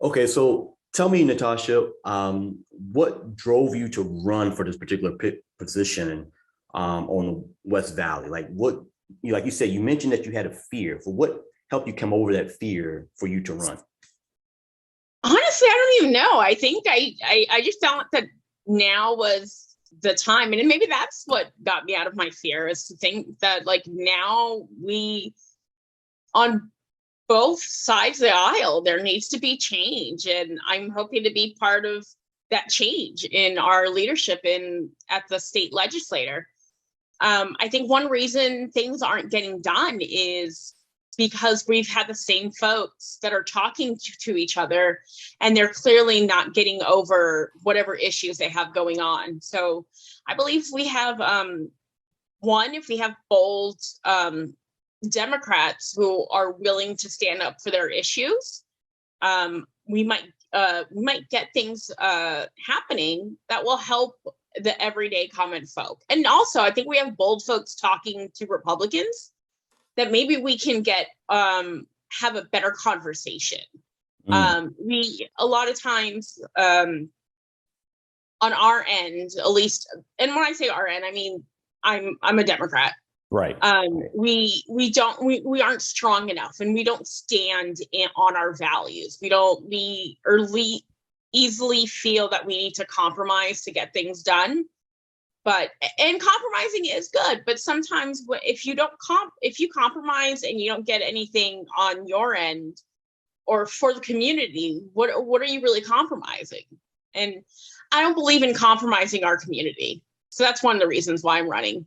Okay, so tell me, Natasha, what drove you to run for this particular position on the West Valley? Like what, like you said, you mentioned that you had a fear. For what helped you come over that fear for you to run? Honestly, I don't even know. I think I just felt that now was the time. And maybe that's what got me out of my fear, is to think that like now we on both sides of the aisle, there needs to be change. And I'm hoping to be part of that change in our leadership in at the state legislature. I think one reason things aren't getting done is because we've had the same folks that are talking to each other, and they're clearly not getting over whatever issues they have going on. So I believe we have one, if we have bold Democrats who are willing to stand up for their issues, we might get things happening that will help the everyday common folk. And also, I think we have bold folks talking to Republicans that maybe we can get have a better conversation. Mm, We a lot of times on our end, at least, and when I say our end, I mean I'm a Democrat. right. We aren't strong enough, and we don't stand on our values. We easily feel that we need to compromise to get things done. But and compromising is good, but sometimes if you don't if you compromise and you don't get anything on your end or for the community, what are you really compromising? And I don't believe in compromising our community. So that's one of the reasons why I'm running.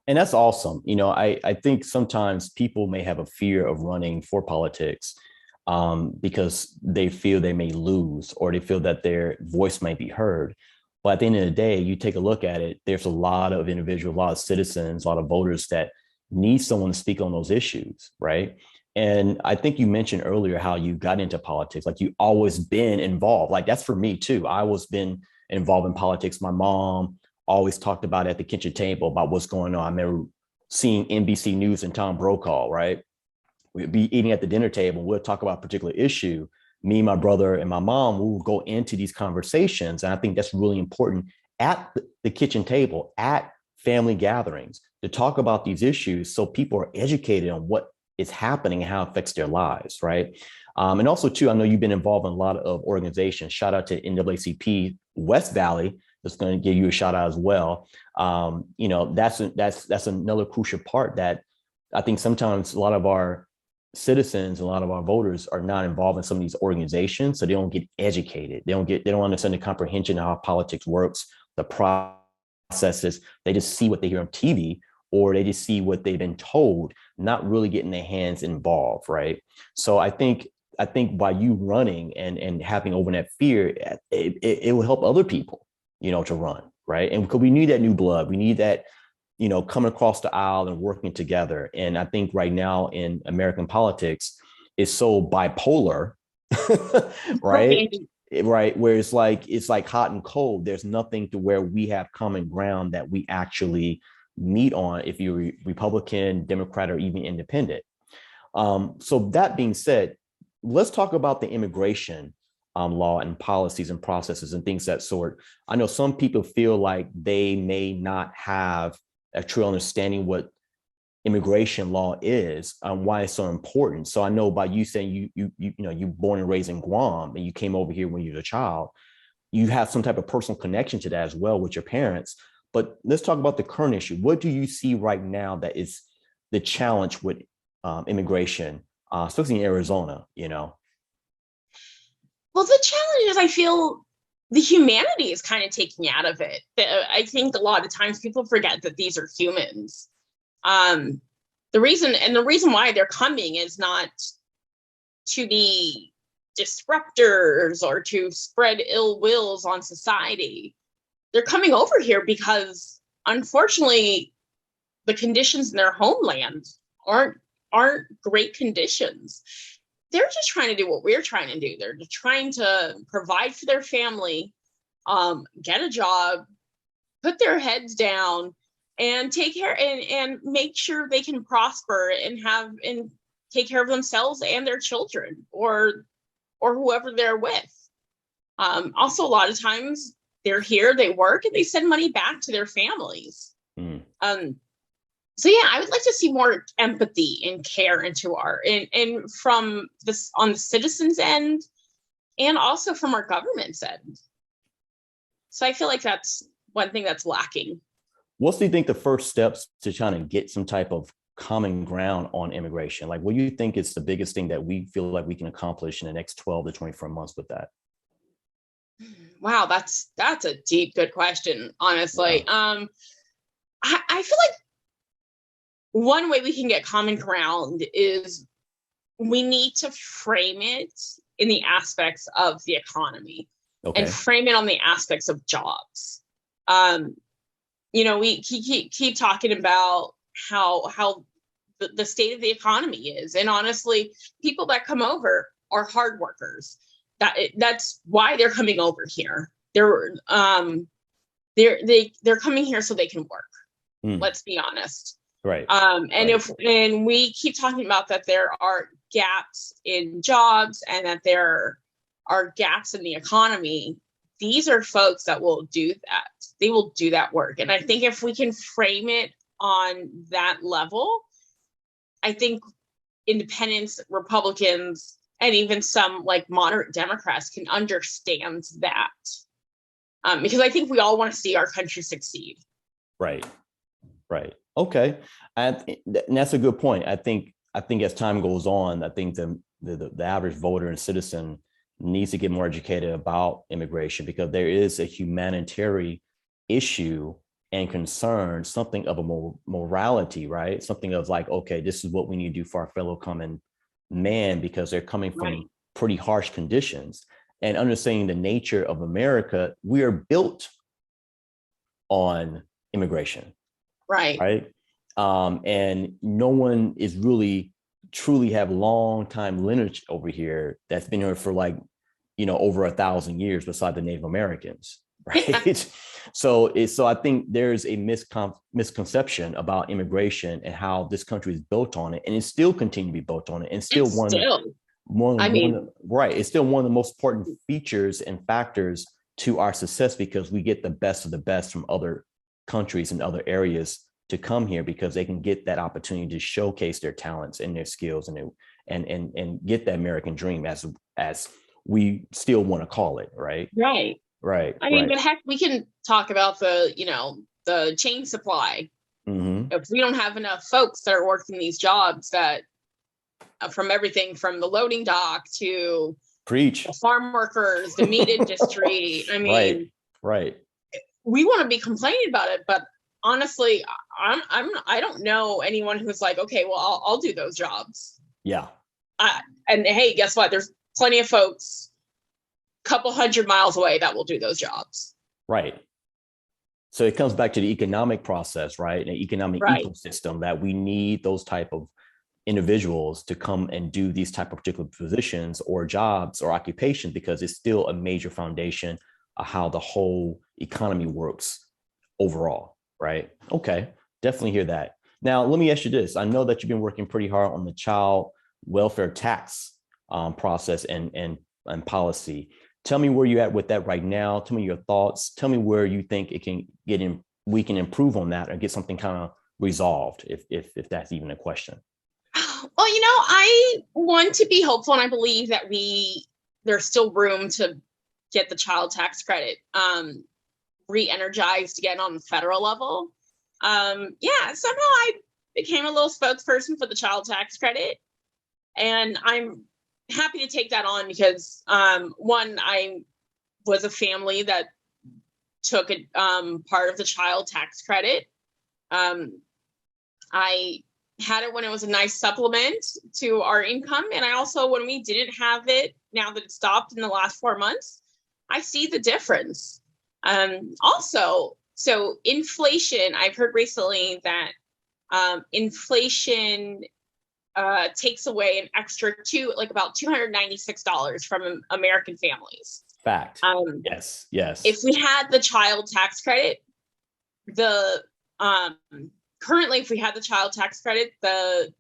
And that's awesome. I think sometimes people may have a fear of running for politics because they feel they may lose or they feel that their voice might be heard. But at the end of the day, you take a look at it, there's a lot of individuals, a lot of citizens, a lot of voters that need someone to speak on those issues, right? And I think you mentioned earlier how you got into politics, like you always been involved. Like that's for me too. I always been involved in politics. My mom always talked about at the kitchen table about what's going on. I remember seeing NBC News and Tom Brokaw, right? We'd be eating at the dinner table. We'll talk about a particular issue. Me, my brother, and my mom will go into these conversations. And I think that's really important at the kitchen table, at family gatherings, to talk about these issues so people are educated on what is happening and how it affects their lives, right? And also, too, I know you've been involved in a lot of organizations. Shout out to NAACP West Valley. Just going to give you a shout out as well. That's another crucial part that I think sometimes a lot of our citizens, a lot of our voters are not involved in some of these organizations, so they don't get educated. They don't understand the comprehension of how politics works, the processes. They just see what they hear on TV, or they just see what they've been told, not really getting their hands involved, right? So I think by you running and having over that fear, it will help other people, to run, right? And because we need that new blood, we need that, coming across the aisle and working together. And I think right now in American politics, it's so bipolar, right? Right, where it's like hot and cold. There's nothing to where we have common ground that we actually meet on if you're Republican, Democrat, or even independent. So that being said, let's talk about the immigration law and policies and processes and things that sort. I know some people feel like they may not have a true understanding what immigration law is and why it's so important. So I know by you saying you born and raised in Guam and you came over here when you were a child, you have some type of personal connection to that as well with your parents. But let's talk about the current issue. What do you see right now that is the challenge with immigration, especially in Arizona? Well, the challenge is I feel the humanity is kind of taking out of it. I think a lot of times people forget that these are humans. Um, the reason why they're coming is not to be disruptors or to spread ill wills on society. They're coming over here because unfortunately the conditions in their homeland aren't great conditions. They're just trying to do what we're trying to do. They're just trying to provide for their family, get a job, put their heads down, and take care and make sure they can prosper and take care of themselves and their children, or or whoever they're with. Also, a lot of times they're here, they work, and they send money back to their families. So yeah, I would like to see more empathy and care into and from this on the citizens' end, and also from our government's end. So I feel like that's one thing that's lacking. What do you think the first steps to trying to get some type of common ground on immigration? Like, what do you think is the biggest thing that we feel like we can accomplish in the next 12 to 24 months with that? Wow, that's a deep, good question, honestly. Yeah. I feel like one way we can get common ground is we need to frame it in the aspects of the economy, and frame it on the aspects of jobs. We keep talking about how the state of the economy is, and honestly, people that come over are hard workers. That's why they're coming over here. They're coming here so they can work. Let's be honest. Right. And we keep talking about that there are gaps in jobs and that there are gaps in the economy. These are folks that will do that. They will do that work. And I think if we can frame it on that level, I think independents, Republicans, and even some like moderate Democrats can understand that. Because I think we all want to see our country succeed. Right. Okay. And that's a good point. I think as time goes on, I think the average voter and citizen needs to get more educated about immigration, because there is a humanitarian issue and concern, something of a morality, right? Something of like, okay, this is what we need to do for our fellow common man, because they're coming from pretty harsh conditions. And understanding the nature of America, we are built on immigration. Right. And no one is really truly have long time lineage over here that's been here for like, over 1,000 years beside the Native Americans. Right. So I think there's a misconception about immigration and how this country is built on it, and it's still continue to be built on it, and still it's still one of the most important features and factors to our success, because we get the best of the best from other countries and other areas to come here, because they can get that opportunity to showcase their talents and their skills and get that American dream, as we still want to call it. Right. I mean, but heck, we can talk about the chain supply. If we don't have enough folks that are working these jobs, that from everything from the loading dock to the farm workers, the meat industry. I mean, we want to be complaining about it, but honestly, I don't know anyone who's like, okay, well, I'll do those jobs. Yeah. And hey, guess what? There's plenty of folks a couple 100 miles away that will do those jobs. Right. So it comes back to the economic process, right? An economic ecosystem, that we need those type of individuals to come and do these type of particular positions or jobs or occupations, because it's still a major foundation of how the whole economy works overall. Right. Okay. Definitely hear that. Now, let me ask you this. I know that you've been working pretty hard on the child welfare tax process and policy. Tell me where you're at with that right now. Tell me your thoughts. Tell me where you think it can get in. We can improve on that or get something kind of resolved, if that's even a question. Well, I want to be hopeful, and I believe that there's still room to get the child tax credit re-energized again on the federal level. Somehow I became a little spokesperson for the child tax credit, and I'm happy to take that on because one, I was a family that took a part of the child tax credit. I had it when it was a nice supplement to our income, and I also, when we didn't have it, now that it stopped in the last 4 months, I see the difference. So inflation, I've heard recently that inflation takes away an extra about $296 from American families. Fact. Yes. If we had the child tax credit, currently, if we had the child tax credit, the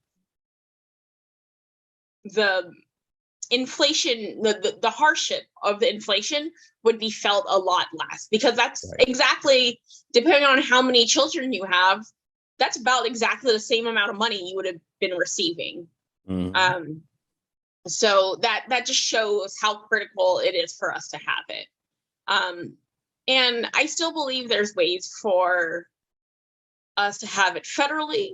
inflation, the hardship of the inflation would be felt a lot less, because that's Right. exactly, depending on how many children you have, that's about exactly the same amount of money you would have been receiving. Mhm. So that just shows how critical it is for us to have it. And I still believe there's ways for us to have it federally.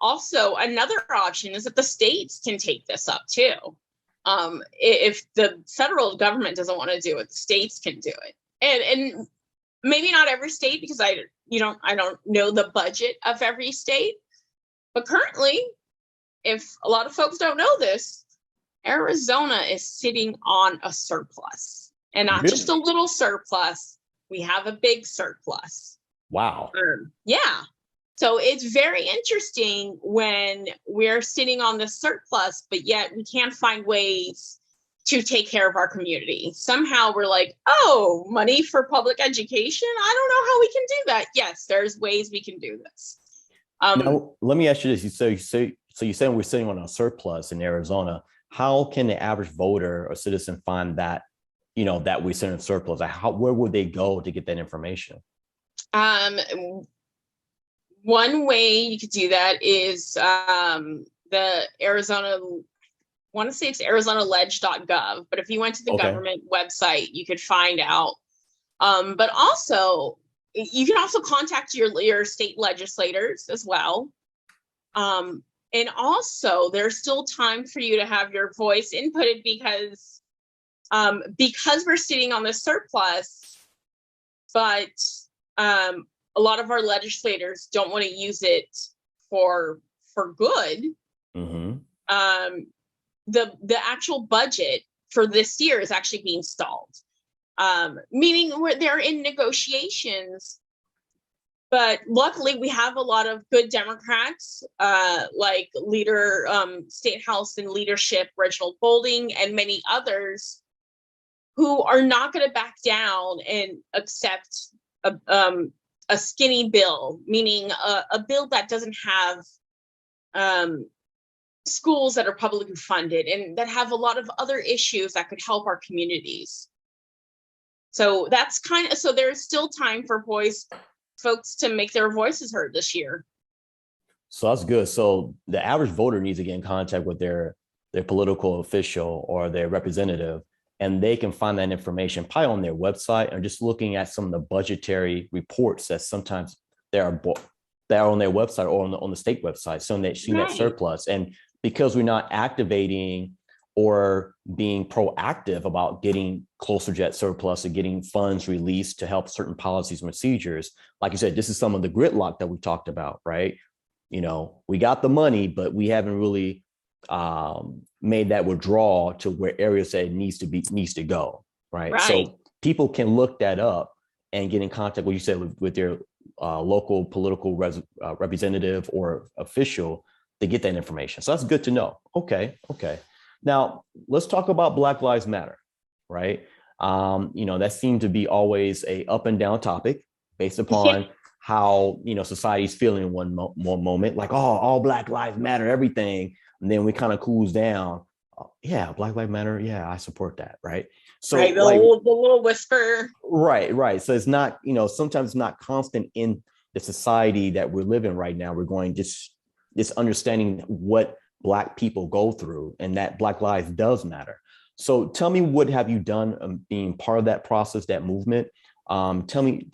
Also, another option is that the states can take this up too. If the federal government doesn't want to do it, the states can do it. And maybe not every state, because I don't know the budget of every state. But currently, if a lot of folks don't know this, Arizona is sitting on a surplus, and not just a Really? little surplus. We have a big surplus. Wow. Yeah. So it's very interesting when we're sitting on the surplus, but yet we can't find ways to take care of our community. Somehow we're like, oh, money for public education? I don't know how we can do that. Yes, there's ways we can do this. Now, let me ask you this. So you said we're sitting on a surplus in Arizona. How can the average voter or citizen find that, that we're sitting in surplus? Like where would they go to get that information? Um, One way you could do that is the Arizona, I want to say it's arizonaledge.gov, but if you went to the Okay. government website, you could find out. But also, you can also contact your state legislators as well. And also, there's still time for you to have your voice inputted, because we're sitting on the surplus, but a lot of our legislators don't want to use it for good. Mm-hmm. The actual budget for this year is actually being stalled, meaning they're in negotiations. But luckily, we have a lot of good Democrats, like leader, State House and Leadership Reginald Bolding, and many others, who are not going to back down and accept a skinny bill, meaning a bill that doesn't have schools that are publicly funded and that have a lot of other issues that could help our communities. So so there's still time for folks to make their voices heard this year. So that's good. So the average voter needs to get in contact with their political official or their representative, and they can find that information probably on their website, or just looking at some of the budgetary reports that sometimes they're on their website or on the state website, so they've seen that surplus. And because we're not activating or being proactive about getting closer to that surplus and getting funds released to help certain policies and procedures, like you said, this is some of the gridlock that we talked about, right? We got the money, but we haven't really made that withdrawal to where areas that it needs to go, right? So people can look that up and get in contact, what you said, with their local political representative or official to get that information. So that's good to know. Okay. Now let's talk about Black Lives Matter, right? That seemed to be always a up and down topic based upon how society's feeling in one moment, like, oh, all Black Lives Matter, everything, and then we kind of cools down. Yeah, Black Lives Matter. Yeah, I support that. Right. So the little whisper. Right. So it's not, sometimes it's not constant in the society that we're living right now. We're going just understanding what Black people go through, and that Black lives does matter. So tell me, what have you done being part of that process, that movement? Tell me,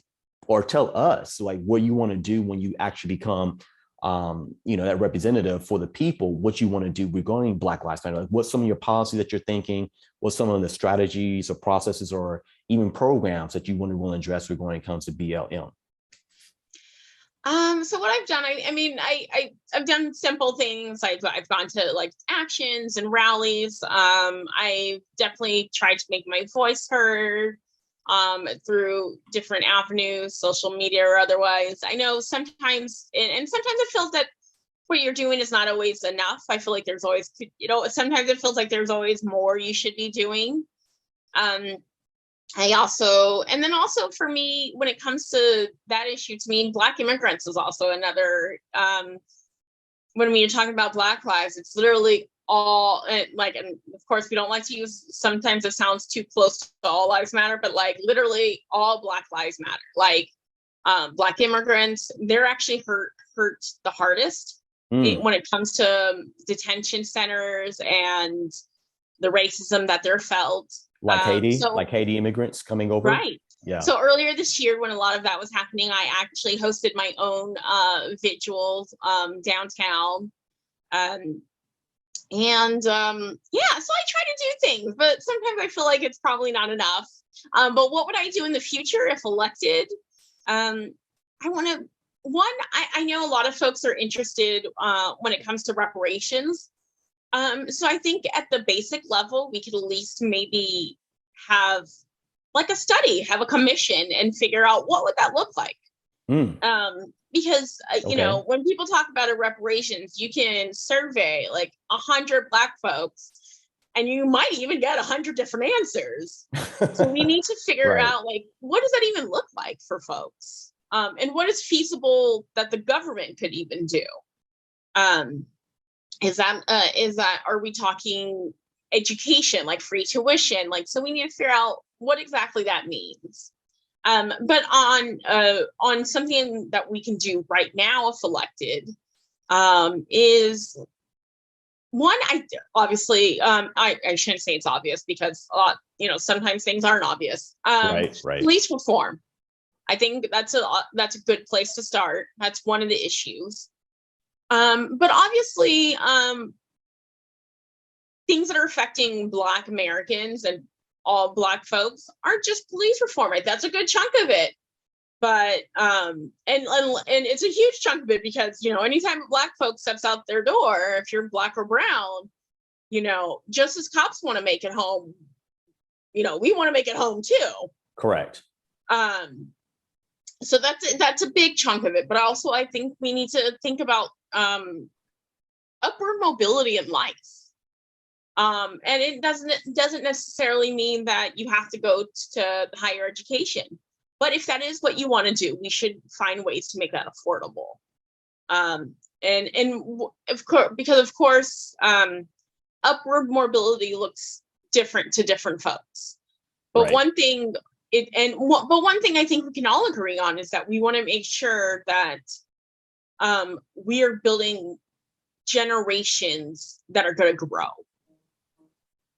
or tell us, like, what you want to do when you actually become that representative for the people, what you want to do regarding Black Lives Matter. Like, what's some of your policies that you're thinking? What's some of the strategies or processes or even programs that you want to address when it comes to BLM? So what I've done, I've done simple things. I've gone to like actions and rallies. I've definitely tried to make my voice heard through different avenues, social media or otherwise. I know sometimes, and sometimes it feels that what you're doing is not always enough. I feel like there's always, sometimes it feels like there's always more you should be doing. And then also for me, when it comes to that issue, to me, Black immigrants is also another, when you're talking about Black lives, it's literally all, and of course we don't like to use, sometimes it sounds too close to all lives matter, but like literally all Black lives matter. Like Black immigrants, they're actually hurt the hardest when it comes to detention centers and the racism that they're felt. Like Haiti immigrants coming over. Right. Yeah. So earlier this year, when a lot of that was happening, I actually hosted my own vigils downtown. Yeah, so I try to do things, but sometimes I feel like it's probably not enough. But what would I do in the future if elected? I want to, I know a lot of folks are interested when it comes to reparations. So I think at the basic level, we could at least maybe have like a study, have a commission, and figure out what would that look like. Because you know, when people talk about reparations, you can survey like 100 Black folks, and you might even get 100 different answers. So we need to figure out like, what does that even look like for folks, and what is feasible that the government could even do. Is that are we talking education, like free tuition? Like, so we need to figure out what exactly that means. But on something that we can do right now, if elected, is one. I shouldn't say it's obvious, because sometimes things aren't obvious. Right. Police reform. I think that's a good place to start. That's one of the issues. But obviously, things that are affecting Black Americans and all Black folks aren't just police reform, right? That's a good chunk of it. But and it's a huge chunk of it, because anytime a Black folk steps out their door, if you're Black or brown, just as cops want to make it home, we want to make it home too. Correct. So that's a big chunk of it. But also, I think we need to think about upward mobility in life. And it doesn't necessarily mean that you have to go to higher education. But if that is what you want to do, we should find ways to make that affordable. And of course, because of course, upward mobility looks different to different folks. But one thing I think we can all agree on is that we want to make sure that we are building generations that are going to grow.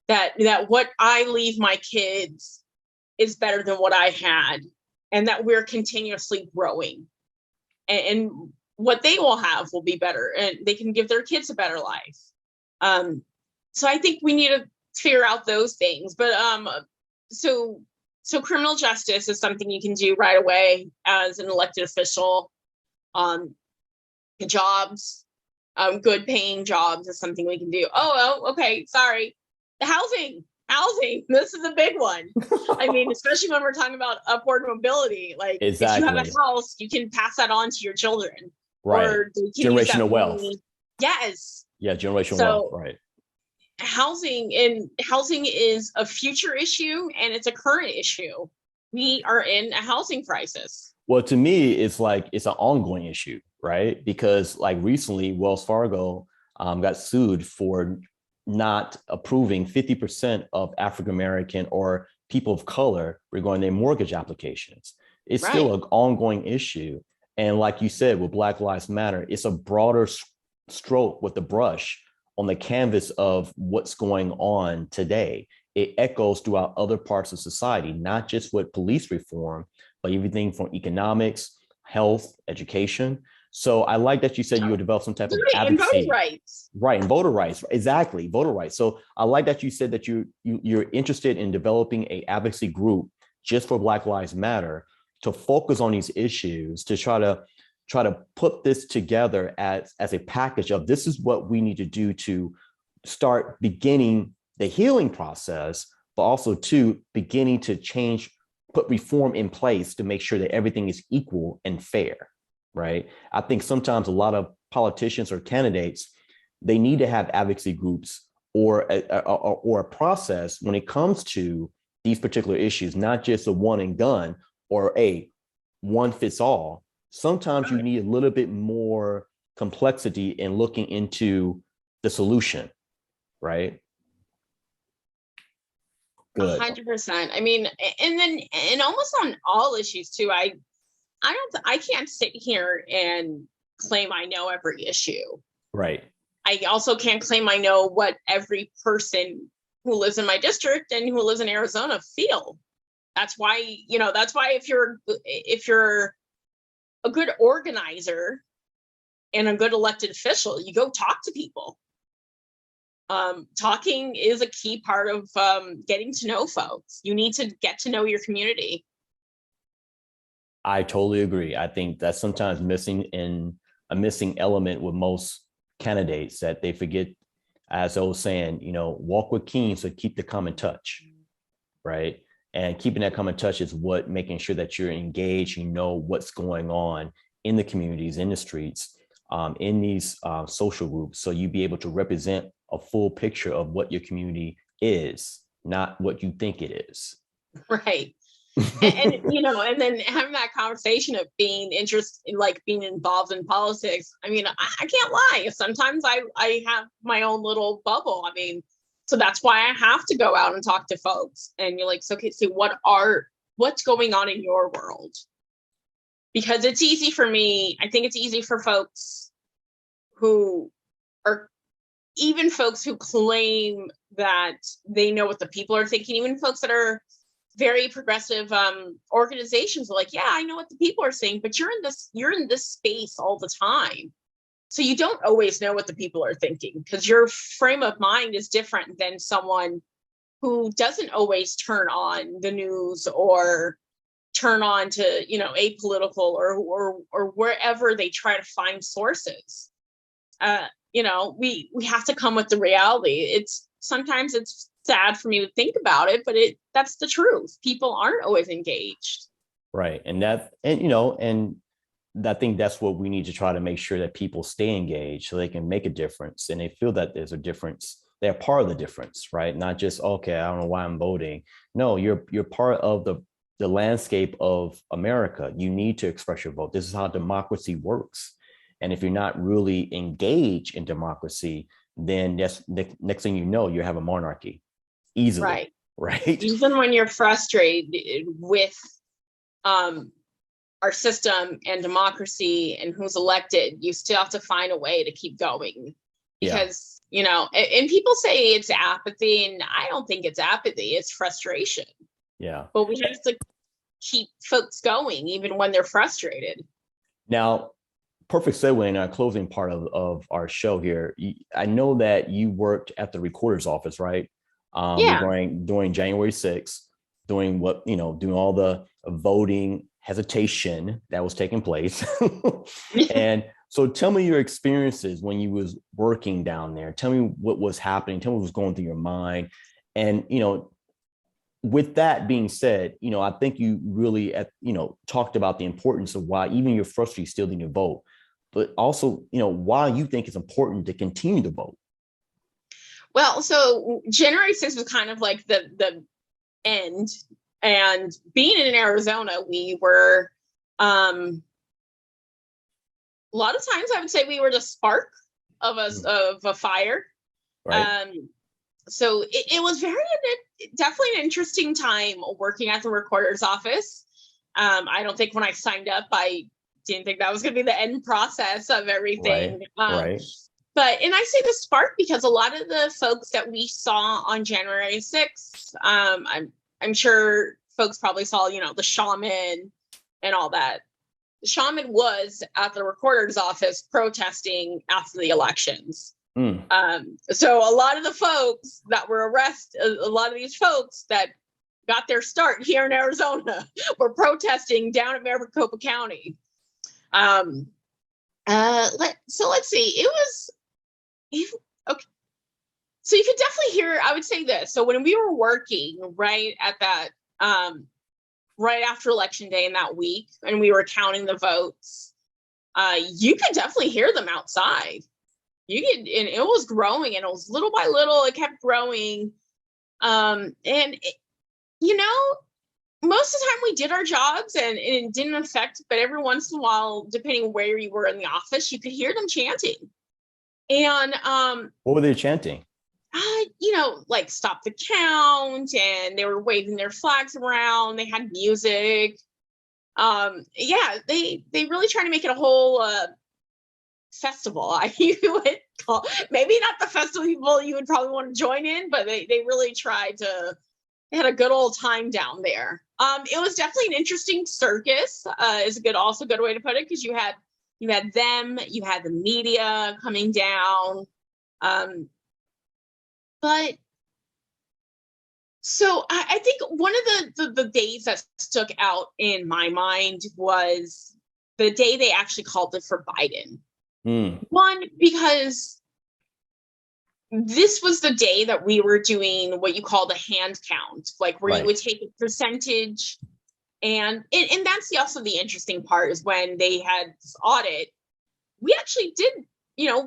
That what I leave my kids is better than what I had, and that we're continuously growing, and what they will have will be better, and they can give their kids a better life. So I think we need to figure out those things. But so criminal justice is something you can do right away as an elected official. Jobs, good paying jobs is something we can do. Okay, sorry. The housing, this is a big one. I mean, especially when we're talking about upward mobility, like exactly. If you have a house, you can pass that on to your children. Right. Or generational wealth. Yes. Yeah, generational wealth, right. Housing is a future issue, and it's a current issue. We are in a housing crisis. Well, to me, it's like it's an ongoing issue, right? Because like recently, Wells Fargo got sued for not approving 50% of African-American or people of color regarding their mortgage applications. It's still an ongoing issue. And like you said, with Black Lives Matter, it's a broader stroke with the brush on the canvas of what's going on today. It echoes throughout other parts of society, not just with police reform, but everything from economics, health, education. So I like that you said you would develop some type of advocacy. And voting rights. Right, and voter rights. Exactly, voter rights. So I like that you said that you're interested in developing an advocacy group just for Black Lives Matter to focus on these issues, to try to put this together as a package of this is what we need to do to start beginning the healing process, but also to beginning to change, put reform in place to make sure that everything is equal and fair. Right. I think sometimes a lot of politicians or candidates, they need to have advocacy groups or a process when it comes to these particular issues, not just a one and done or a one fits all. Sometimes you need a little bit more complexity in looking into the solution. right? Good. 100%. I mean, and almost on all issues too. I can't sit here and claim I know every issue. Right. I also can't claim I know what every person who lives in my district and who lives in Arizona feel. That's why if you're a good organizer and a good elected official, you go talk to people. Talking is a key part of getting to know folks. You need to get to know your community. I totally agree. I think that's sometimes missing element with most candidates, that they forget, as I was saying, walk with keen, so keep the common touch, right? And keeping that common touch is what making sure that you're engaged, what's going on in the communities, in the streets, in these social groups, so you be able to represent a full picture of what your community is, not what you think it is. Right. and then having that conversation of being interested, like being involved in politics. I mean, I can't lie. Sometimes I have my own little bubble. I mean, so that's why I have to go out and talk to folks. And you're like, so okay, so what's going on in your world? Because it's easy for me. I think it's easy for folks who are, even folks who claim that they know what the people are thinking, even folks that are very progressive organizations are like, yeah, I know what the people are saying, but you're in this space all the time. So you don't always know what the people are thinking, because your frame of mind is different than someone who doesn't always turn on the news or turn on to, Apolitical or wherever they try to find sources. We have to come with the reality. Sometimes it's sad for me to think about it, but that's the truth. People aren't always engaged. Right. And I think that's what we need to try to make sure, that people stay engaged so they can make a difference, and they feel that there's a difference. They're part of the difference, right? Not just, okay, I don't know why I'm voting. No, you're part of the landscape of America. You need to express your vote. This is how democracy works. And if you're not really engaged in democracy, then that's next thing you know, you have a monarchy easily. Right. Even when you're frustrated with our system and democracy and who's elected, you still have to find a way to keep going. Because, and people say it's apathy, and I don't think it's apathy, it's frustration. Yeah. But we have to keep folks going even when they're frustrated. Now, perfect segue in our closing part of our show here. I know that you worked at the recorder's office, right? During January 6th, doing all the voting hesitation that was taking place. And so tell me your experiences when you was working down there. Tell me what was happening. Tell me what was going through your mind. And, with that being said, I think you really, talked about the importance of why even you're frustrated, you still need to vote, but also, why you think it's important to continue to vote. Well, so January 6th was kind of like the end. And being in Arizona, we were, a lot of times I would say we were the spark of a fire. Right. So it was definitely an interesting time working at the recorder's office. I don't think when I signed up, I didn't think that was going to be the end process of everything. Right. And I say the spark because a lot of the folks that we saw on January 6th, I'm sure folks probably saw, the shaman and all that. The shaman was at the recorder's office protesting after the elections. So a lot of the folks that were arrested, a lot of these folks that got their start here in Arizona were protesting down in Maricopa County. Let's see. Okay. So you could definitely hear, I would say this. So when we were working right at that, right after Election Day in that week, and we were counting the votes, you could definitely hear them outside. And it was growing, and it was little by little, it kept growing. Most of the time we did our jobs and it didn't affect, but every once in a while, depending where you were in the office, you could hear them chanting. And what were they chanting? like stop the count, and they were waving their flags around. They had music. Yeah, they really try to make it a whole festival. You would call, maybe not the festival you would probably want to join in, but they really tried to. They had a good old time down there. It was definitely an interesting circus. Is a good way to put it, because you had them, you had the media coming down. But so I think one of the days that stuck out in my mind was the day they actually called it for Biden. One, because this was the day that we were doing what you call the hand count, like where you would take a percentage. And that's also the interesting part, is when they had this audit, we actually did,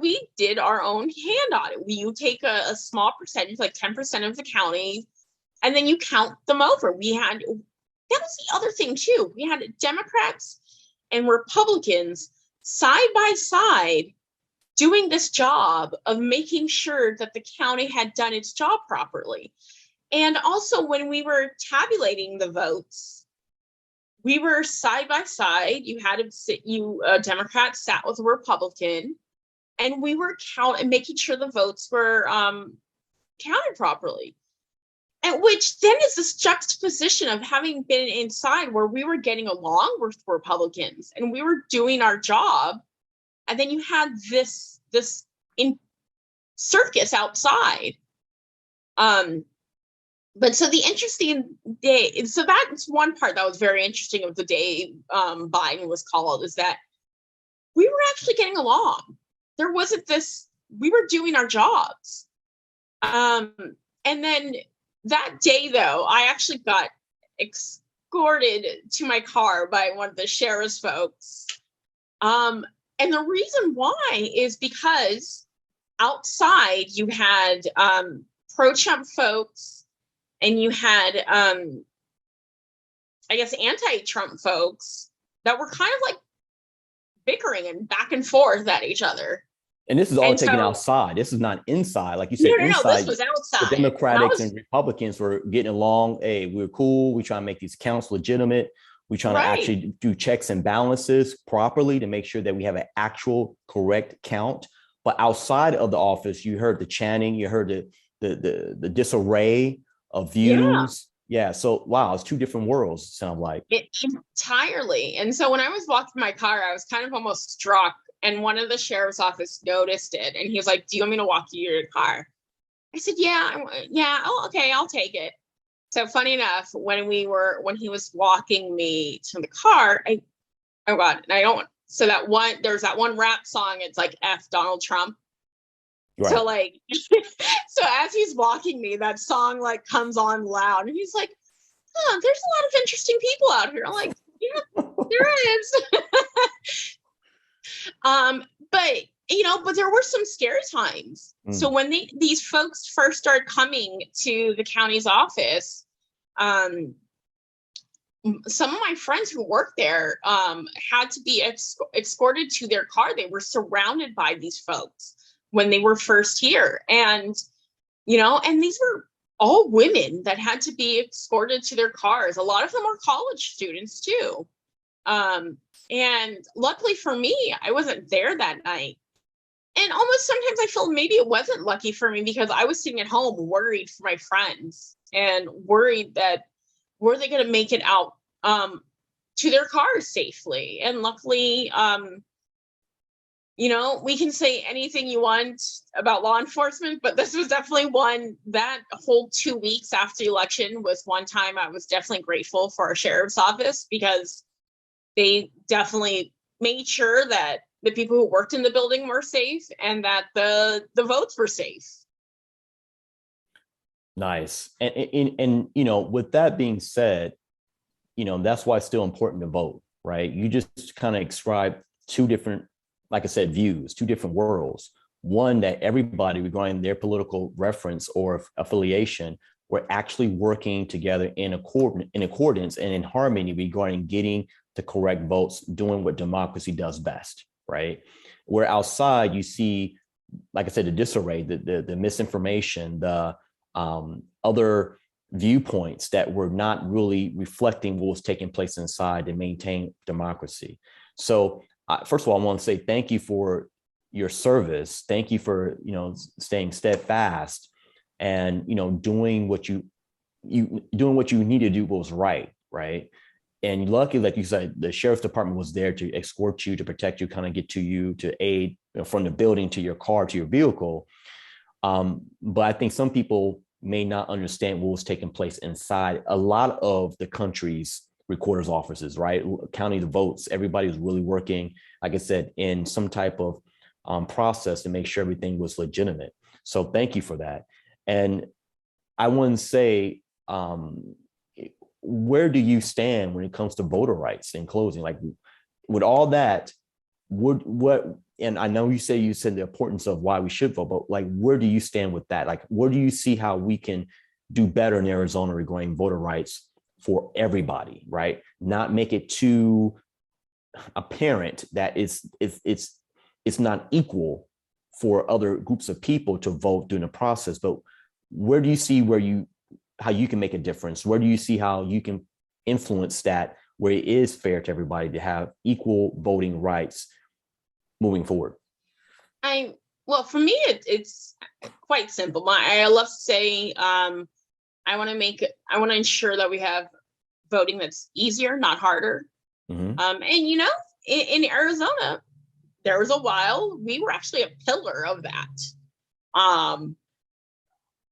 we did our own hand audit. You take a small percentage, like 10% of the county, and then you count them over. That was the other thing too. We had Democrats and Republicans side by side doing this job of making sure that the county had done its job properly. And also, when we were tabulating the votes, we were side by side. You had a Democrat sat with a Republican, and we were making sure the votes were counted properly. And which then is this juxtaposition of having been inside, where we were getting along with Republicans and we were doing our job, and then you had this in circus outside. But so the interesting day, so that's one part that was very interesting of the day Biden was called, is that we were actually getting along. There wasn't this, we were doing our jobs. And then that day, though, I actually got escorted to my car by one of the sheriff's folks. And the reason why is because outside you had pro-Trump folks, and you had, I guess, anti-Trump folks that were kind of like bickering and back and forth at each other. And this is all taken outside. This is not inside. Like you said, no, this was outside. The Democrats and Republicans were getting along. Hey, we're cool. We try to make these counts legitimate. We trying to actually do checks and balances properly to make sure that we have an actual correct count. But outside of the office, you heard the chanting, you heard the disarray of views. Yeah. So, wow, it's two different worlds, sound like. Entirely. And so when I was walking my car, I was kind of almost struck. And one of the sheriff's office noticed it. And he was like, do you want me to walk you to your car? I said, yeah. Oh, okay, I'll take it. So funny enough, when he was walking me to the car, there's that one rap song. It's like F Donald Trump. Right. So like, so as he's walking me, that song like comes on loud, and he's like, oh, there's a lot of interesting people out here. I'm like, yeah, there is. But there were some scary times. So when these folks first started coming to the county's office, some of my friends who worked there had to be escorted to their car. They were surrounded by these folks when they were first here. And these were all women that had to be escorted to their cars. A lot of them were college students too. And luckily for me, I wasn't there that night. And almost sometimes I feel maybe it wasn't lucky for me, because I was sitting at home worried for my friends and worried that were they going to make it out to their cars safely. And luckily, we can say anything you want about law enforcement, but this was definitely one. That whole 2 weeks after the election was one time I was definitely grateful for our sheriff's office, because they definitely made sure that the people who worked in the building were safe and that the votes were safe. Nice. And with that being said, that's why it's still important to vote, right? You just kind of described two different, like I said, views, two different worlds. One, that everybody, regarding their political reference or affiliation, were actually working together in accordance and in harmony regarding getting the correct votes, doing what democracy does best, right? Where outside you see like I said, the disarray, the misinformation, the other viewpoints that were not really reflecting what was taking place inside to maintain democracy. So first of all, I want to say thank you for your service. Thank you for, staying steadfast and, doing what you need to do was right. Right. And lucky, like you said, the sheriff's department was there to escort you, to protect you, kind of get to you, to aid from the building to your car, to your vehicle. But I think some people may not understand what was taking place inside a lot of the country's recorder's offices, right? Counting the votes, everybody was really working, like I said, in some type of process to make sure everything was legitimate. So thank you for that. And I want to say, where do you stand when it comes to voter rights in closing? Like with all that, and I know you said the importance of why we should vote, but like, where do you stand with that? Like, where do you see how we can do better in Arizona regarding voter rights for everybody, right? Not make it too apparent that it's not equal for other groups of people to vote during the process, but where do you see how you can make a difference? Where do you see how you can influence that, where it is fair to everybody to have equal voting rights moving forward? Well, for me, it's quite simple. I love to say, I want to ensure that we have voting that's easier, not harder. Mm-hmm. And in Arizona, there was a while we were actually a pillar of that.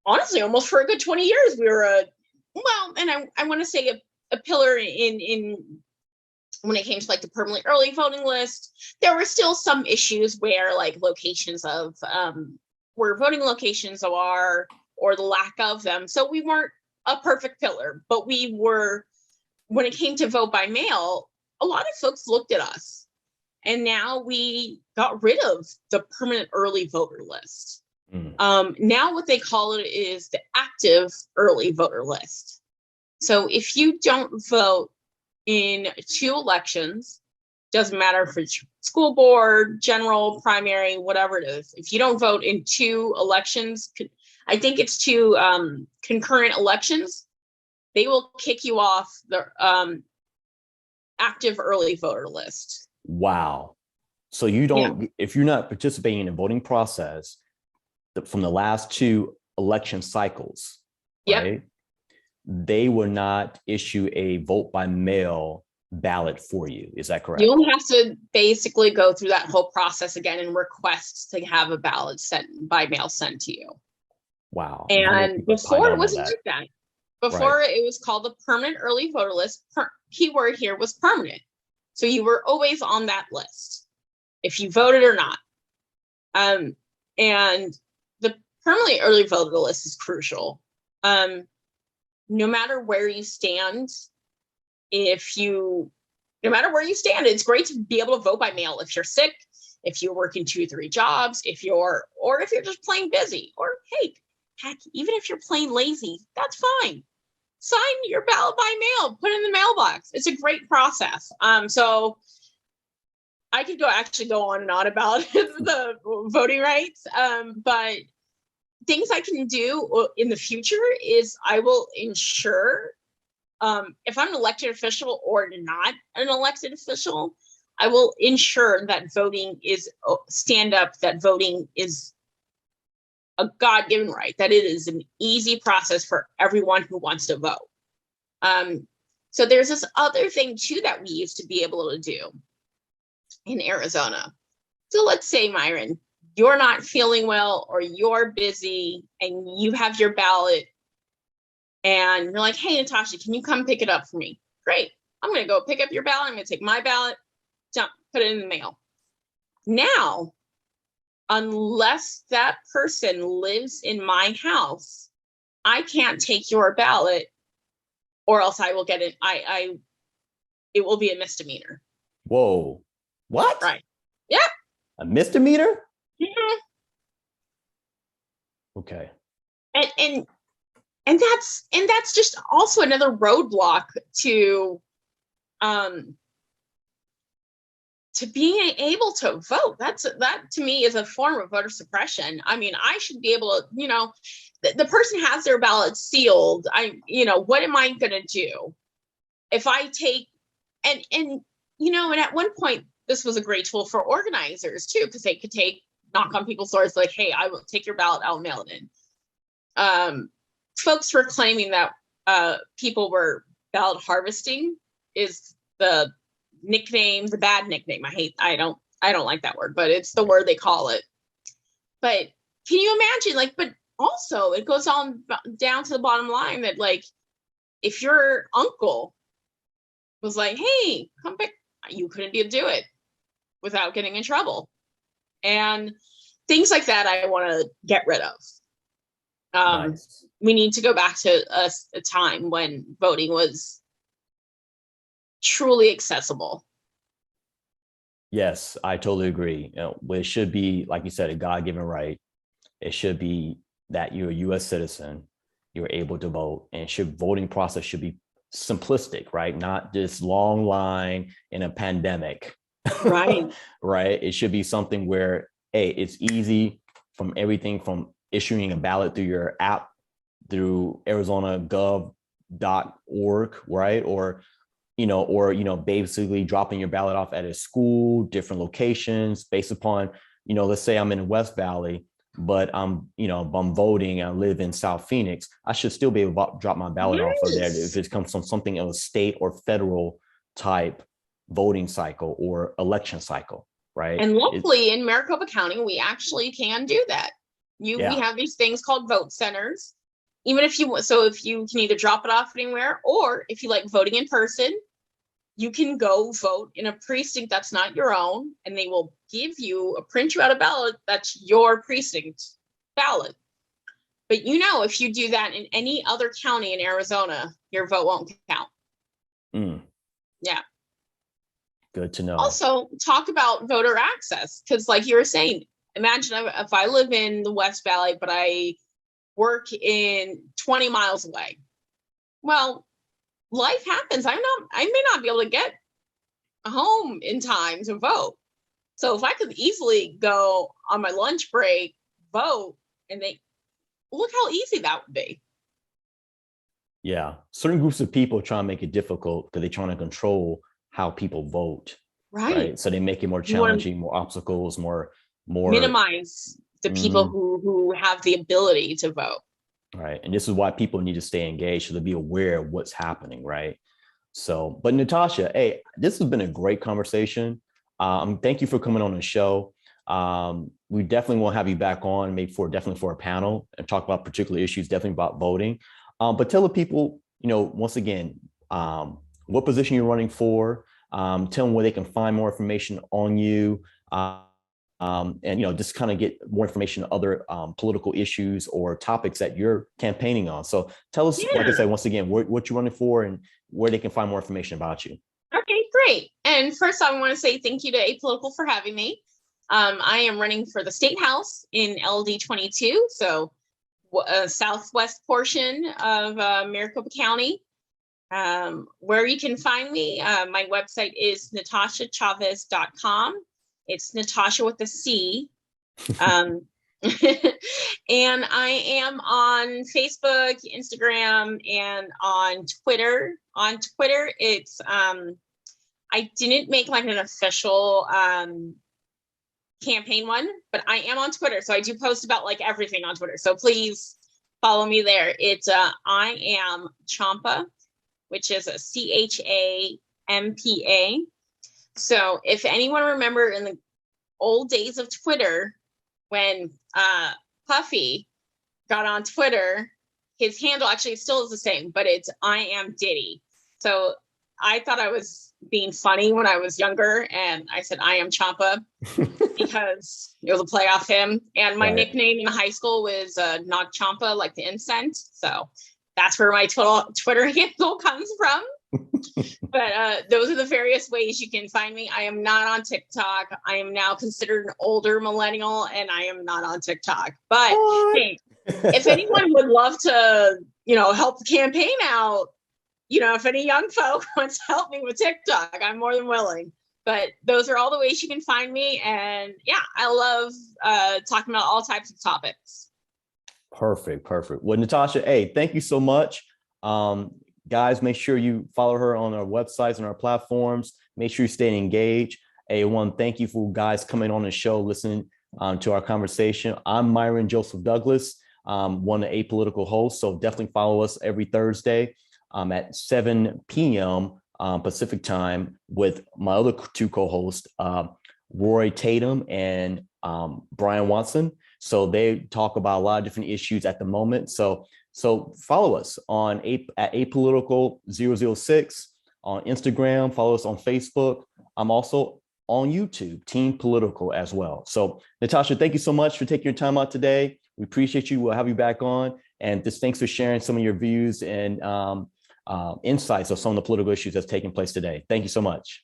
Honestly, almost for a good 20 years, we were and I want to say a pillar in when it came to like the permanently early voting list. There were still some issues where like locations of where voting locations are, or the lack of them. So we weren't a perfect pillar, but we were, when it came to vote by mail, a lot of folks looked at us. And now we got rid of the permanent early voter list. Now what they call it is the active early voter list. So if you don't vote in 2 elections, doesn't matter if it's school board, general, primary, whatever it is, if you don't vote in 2 elections, I think it's 2 concurrent elections, they will kick you off the active early voter list. Wow. So you don't, if you're not participating in the voting process from the last 2 election cycles, right? They will not issue a vote by mail ballot for you. Is that correct? You'll have to basically go through that whole process again and request to have a ballot sent by mail sent to you. Wow. And before it wasn't like that. Before it was called the permanent early voter list. Keyword here was permanent. So you were always on that list, if you voted or not. And the permanently early voter list is crucial. No matter where you stand, no matter where you stand, it's great to be able to vote by mail if you're sick, if you're working 2 or 3 jobs, if you're just plain busy, or hey, heck, even if you're plain lazy, that's fine. Sign your ballot by mail, put it in the mailbox. It's a great process. So I could go on and on about the voting rights, but things I can do in the future is I will ensure, if I'm an elected official or not an elected official, I will ensure that voting is that voting is a God-given right, that it is an easy process for everyone who wants to vote. So there's this other thing too that we used to be able to do in Arizona. So let's say, Myron, you're not feeling well or you're busy and you have your ballot and you're like, hey, Natacha, can you come pick it up for me? Great. I'm going to go pick up your ballot. I'm going to take my ballot, put it in the mail. Now, unless that person lives in my house, I can't take your ballot, or else I will get it. It will be a misdemeanor. Whoa. What? Right. Yeah. A misdemeanor? Mm-hmm. Okay. And that's just also another roadblock to to being able to vote. That to me is a form of voter suppression. I mean, I should be able to, the person has their ballot sealed. What am I going to do if I take, and at one point, this was a great tool for organizers too, because they could knock on people's doors like, hey, I will take your ballot, I'll mail it in. Folks were claiming that people were ballot harvesting is the nickname, the bad nickname. I don't like that word, but it's the word they call it. But can you imagine, but also it goes on down to the bottom line that if your uncle was like, hey, come back, you couldn't do it without getting in trouble. And things like that I want to get rid of. Nice. We need to go back to a time when voting was truly accessible. Yes, I totally agree. It should be, like you said, a God-given right. It should be that you're a U.S. citizen, you're able to vote, and voting process should be simplistic, right? Not this long line in a pandemic. Right. Right. It should be something where, hey, it's easy, from everything from issuing a ballot through your app, through arizonagov.org, right? Or basically dropping your ballot off at a school, different locations based upon, let's say I'm in the West Valley, but I'm voting, I live in South Phoenix, I should still be able to drop my ballot off of there if it comes from something of a state or federal type voting cycle or election cycle, right? And luckily in Maricopa County, we actually can do that. We have these things called vote centers. Even if you can either drop it off anywhere, or if you like voting in person, you can go vote in a precinct that's not your own, and they will print you out a ballot that's your precinct ballot. But if you do that in any other county in Arizona, your vote won't count. Yeah. Good to know. Also, talk about voter access, because like you were saying, imagine if I live in the West Valley, but I work in 20 miles away. Well, life happens. I may not be able to get home in time to vote. So if I could easily go on my lunch break, vote, and look how easy that would be. Yeah. Certain groups of people try to make it difficult because they're trying to control how people vote. Right. So they make it more challenging, more obstacles, more minimize the people who have the ability to vote. Right. And this is why people need to stay engaged, so to be aware of what's happening. Right. So, but Natacha, hey, this has been a great conversation. Thank you for coming on the show. We definitely want to have you back on, definitely for a panel and talk about particular issues, definitely about voting. But tell the people, once again, what position you're running for. Tell them where they can find more information on you. And just kind of get more information on other political issues or topics that you're campaigning on. So tell us, like I said, once again, what you're running for and where they can find more information about you. Okay, great. And first, I want to say thank you to Apolitical for having me. I am running for the State House in LD 22, so southwest portion of Maricopa County. Where you can find me, my website is natachachavez.com. It's Natacha with a C. And I am on Facebook, Instagram, and on Twitter. On Twitter, it's I didn't make like an official campaign one, but I am on Twitter. So I do post about like everything on Twitter. So please follow me there. It's I am Champa, which is a CHAMPA. So if anyone remember in the old days of Twitter, when Puffy got on Twitter, his handle actually still is the same, but it's I am Diddy. So I thought I was being funny when I was younger, and I said I am Champa because it was a play off him. And my nickname in high school was Not Champa, like the incense. So that's where my Twitter handle comes from. But those are the various ways you can find me. I am not on TikTok. I am now considered an older millennial, and I am not on TikTok. But hey, if anyone would love to, help the campaign out, if any young folk wants to help me with TikTok, I'm more than willing. But those are all the ways you can find me. And yeah, I love talking about all types of topics. Perfect. Well, Natacha, hey, thank you so much. Guys, make sure you follow her on our websites and our platforms. Make sure you stay engaged. Hey, thank you for guys coming on the show, listening to our conversation. I'm Myron Joseph Douglass, one of the Apolitical hosts. So definitely follow us every Thursday at 7 p.m. Pacific time with my other two co-hosts, Roy Tatum and Brian Watson. So they talk about a lot of different issues at the moment. So follow us on at Apolitical 006 on Instagram. Follow us on Facebook. I'm also on YouTube, Team Political as well. So Natacha, thank you so much for taking your time out today. We appreciate you. We'll have you back on. And just thanks for sharing some of your views and insights of some of the political issues that's taking place today. Thank you so much.